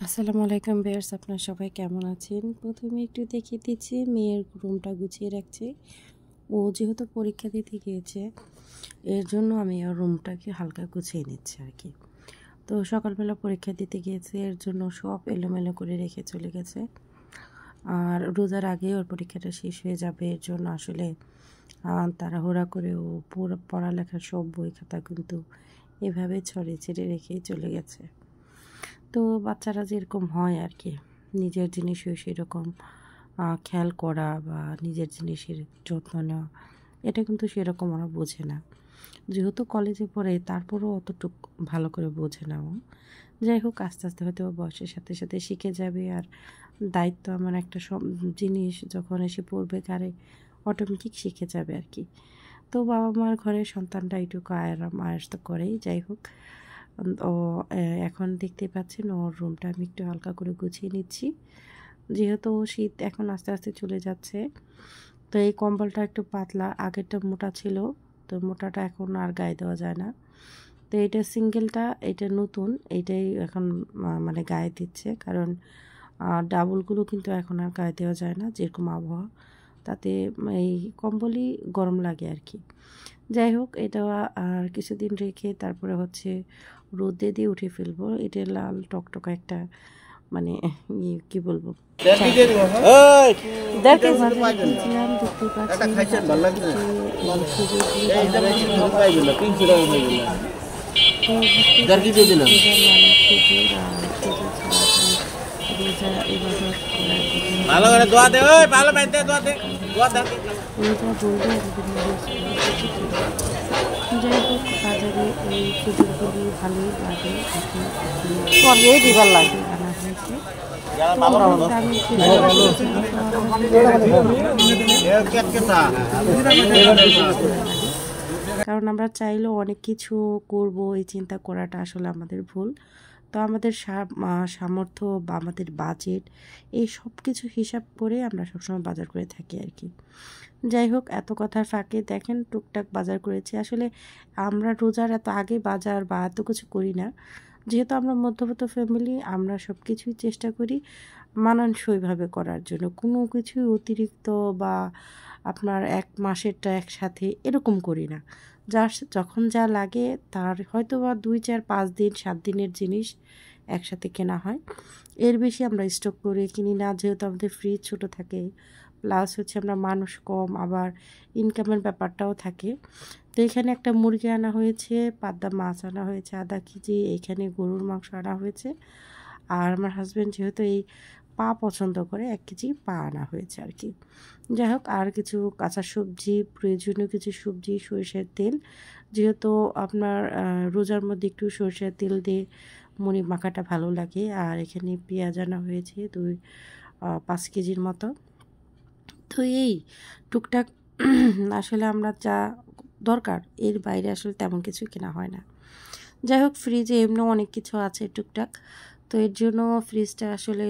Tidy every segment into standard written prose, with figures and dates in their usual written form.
আসসালামু আলাইকুম ভিউয়ার্স, আপনারা সবাই কেমন আছেন? প্রথমে একটু দেখিয়ে দিচ্ছি, মেয়ের রুমটা গুছিয়ে রাখছি। ও যেহেতু পরীক্ষা দিতে গিয়েছে, এর জন্য আমি ওর রুমটাকে হালকা গুছিয়ে নিচ্ছি আর কি। তো সকালবেলা পরীক্ষা দিতে গিয়েছে, এর জন্য সব এলোমেলো করে রেখে চলে গেছে। আর রোজার আগে ওর পরীক্ষাটা শেষ হয়ে যাবে, এর জন্য আসলে তাড়াহুড়া করে ও পড়ালেখার সব বই খাতা কিন্তু এভাবে ছড়িয়ে ছিটিয়ে রেখেই চলে গেছে। তো বাচ্চারা যেরকম হয় আর কি, নিজের জিনিসও সেরকম খেয়াল করা বা নিজের জিনিসের যত্ন নেওয়া, এটা কিন্তু সেরকম ওরা বোঝে না। যেহেতু কলেজে পড়ে তারপরও অতটুক ভালো করে বোঝে না ও। যাই হোক, আস্তে আস্তে হয়তো বয়সের সাথে সাথে শিখে যাবে। আর দায়িত্ব এমন একটা জিনিস, যখন এসে পড়বে কারে অটোমেটিক শিখে যাবে আর কি। তো বাবা মার ঘরে সন্তানটা একটু আরাম আয়েস তো করেই। যাই হোক, ও এখন দেখতে পাচ্ছেন ওর রুমটা আমি একটু হালকা করে গুছিয়ে নিচ্ছি। যেহেতু শীত এখন আস্তে আস্তে চলে যাচ্ছে, তো এই কম্বলটা একটু পাতলা, আগেরটা মোটা ছিল, তো মোটাটা এখন আর গায়ে দেওয়া যায় না। তো এটা সিঙ্গেলটা, এটা নতুন, এইটাই এখন মানে গায়ে দিচ্ছে, কারণ ডাবলগুলো কিন্তু এখন আর গায়ে দেওয়া যায় না, যেরকম আবহাওয়া, তাতে এই কম্বলই গরম লাগে আর কি। যাই হোক, এটা আর কিছুদিন রেখে তারপরে হচ্ছে রোদে দিয়ে উঠে ফেলবো। এটা লাল টকটকা একটা, মানে কি বলবো, ভালো করে দোয়া দে, ওই ভালো পাইতে দোয়া দে, দোয়া দে। যাই হোক, বাজারে এই খেজুরগুলি ভালোই লাগে, আনা হয়েছে। কারণ আমরা চাইলেও অনেক কিছু করব, এই চিন্তা করাটা আসলে আমাদের ভুল। তো আমাদের সামর্থ্য বা আমাদের বাজেট, এই সব কিছু হিসাব করে আমরা সবসময় বাজার করে থাকি আর কি। যাই হোক, এত কথার ফাঁকে দেখেন টুকটাক বাজার করেছি। আসলে আমরা রোজার এত আগে বাজার বা এত কিছু করি না, যেহেতু আমরা মধ্যবিত্ত ফ্যামিলি, আমরা সব কিছুই চেষ্টা করি মানানসইভাবে করার জন্য। কোনো কিছুই অতিরিক্ত বা আপনার এক মাসেরটা একসাথে এরকম করি না। যখন যা লাগে তার হয়তো বা 2, 4, 5 দিন 7 দিনের জিনিস একসাথে কেনা হয়। এর বেশি আমরা স্টক করে কিনি না, যেহেতু আমাদের ফ্রিজ ছোট থাকে, প্লাস হচ্ছে আমরা মানুষ কম, আবার ইনকামের ব্যাপারটাও থাকে। তো এখানে একটা মুরগি আনা হয়েছে, পাবদা মাছ আনা হয়েছে আধা কেজি, এখানে গরুর মাংস আনা হয়েছে। আর আমার হাজব্যান্ড যেহেতু এই পা পছন্দ করে, 1 কেজি পা আনা হয়েছে আর কি। যাই হোক, আর কিছু কাঁচা সবজি, প্রয়োজনীয় কিছু সবজি, সরিষার তেল, যেহেতু আপনার রোজার মধ্যে একটু সরিষার তেল দিয়ে মুড়ি মাখাটা ভালো লাগে। আর এখানে পেঁয়াজ আনা হয়েছে 5 কেজির মতো। তো এই টুকটাক আসলে আমরা যা দরকার এর বাইরে আসলে তেমন কিছু কেনা হয় না। যাই হোক, ফ্রিজে এমনিও অনেক কিছু আছে টুকটাক, তো এর জন্য ফ্রিজটা আসলে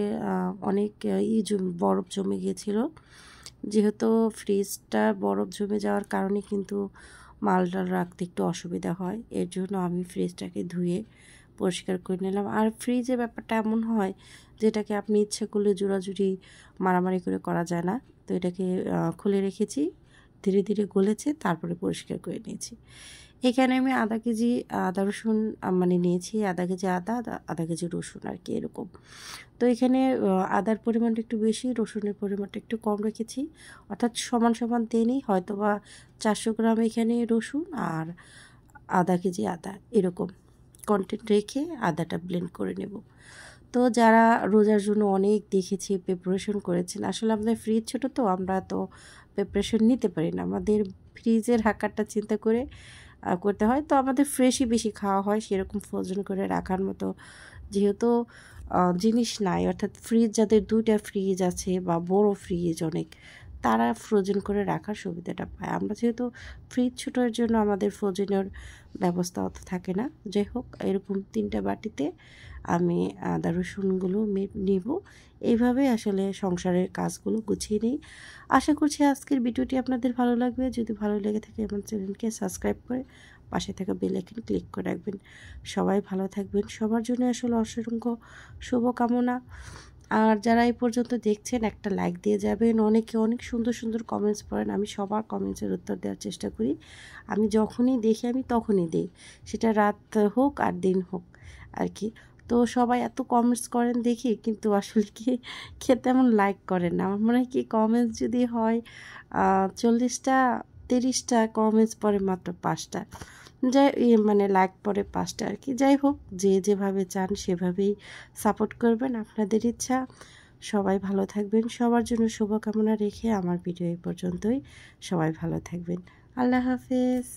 অনেক বরফ জমে গিয়েছিল। যেহেতু ফ্রিজটা বরফ জমে যাওয়ার কারণে কিন্তু মালটা রাখতে একটু অসুবিধা হয়, এর জন্য আমি ফ্রিজটাকে ধুয়ে পরিষ্কার করে নিলাম। আর ফ্রিজের ব্যাপারটা এমন হয় যেটাকে আপনি ইচ্ছে করলে জোড়াজুড়ি মারামারি করে করা যায় না। তো এটাকে খুলে রেখেছি, ধীরে ধীরে গলেছে, তারপরে পরিষ্কার করে নিয়েছি। এখানে আমি আধা কেজি আদা রসুন মানে নিয়েছি, আধা কেজি আদা, আধা কেজি রসুন আর কি, এরকম। তো এখানে আদার পরিমাণটা একটু বেশি, রসুনের পরিমাণটা একটু কম রেখেছি, অর্থাৎ সমান সমান দিনই হয়তো বা 400 গ্রাম এখানে রসুন আর আধা কেজি আদা, এরকম কন্টেন্ট রেখে আদাটা ব্লেন্ড করে নেব। তো যারা রোজার জন্য অনেক দেখেছি প্রিপারেশন করেছেন, আসলে আমাদের ফ্রিজ ছোটো, তো আমরা তো প্রিপারেশন নিতে পারি না, আমাদের ফ্রিজের আকারটা চিন্তা করে করতে হয়। তো আমাদের ফ্রেশই বেশি খাওয়া হয়, সেরকম ফ্রোজেন করে রাখার মতো যেহেতু জিনিস নাই, অর্থাৎ ফ্রিজ যাদের 2টা ফ্রিজ আছে বা বড় ফ্রিজ অনেক, তারা ফ্রোজেন করে রাখার সুবিধাটা পায়। আমরা যেহেতু ফ্রিজ ছোটোর জন্য আমাদের ফ্রোজেনের ব্যবস্থা অত থাকে না। যাই হোক, এরকম 3টা বাটিতে আমি আদা রসুনগুলো নেব। এইভাবে আসলে সংসারের কাজগুলো গুছিয়ে নিই। আশা করছি আজকের ভিডিওটি আপনাদের ভালো লাগবে। যদি ভালো লেগে থাকে আমার চ্যানেলকে সাবস্ক্রাইব করে পাশে থাকা বেল আইকন ক্লিক করে রাখবেন। সবাই ভালো থাকবেন, সবার জন্য আসলে অসংখ্য শুভকামনা। আর যারা এই পর্যন্ত দেখছেন একটা লাইক দিয়ে যাবেন। অনেকে অনেক সুন্দর সুন্দর কমেন্টস পড়েন, আমি সবার কমেন্টসের উত্তর দেওয়ার চেষ্টা করি। আমি যখনই দেখি আমি তখনই দিই, সেটা রাত হোক আর দিন হোক আর কি। তো সবাই এত কমেন্টস করেন দেখি, কিন্তু আসলে কি খেতে তেমন লাইক করেন না। আমার মনে হয় কি কমেন্টস যদি হয় 40টা 30টা কমেন্টস পরে মাত্র 5টা, মানে লাইক পরে 5টা আর কি। যাই হোক, যে যেভাবে চান সেভাবেই সাপোর্ট করবেন, আপনাদের ইচ্ছা। সবাই ভালো থাকবেন, সবার জন্য শুভকামনা রেখে আমার ভিডিও এই পর্যন্তই। সবাই ভালো থাকবেন, আল্লাহ হাফেজ।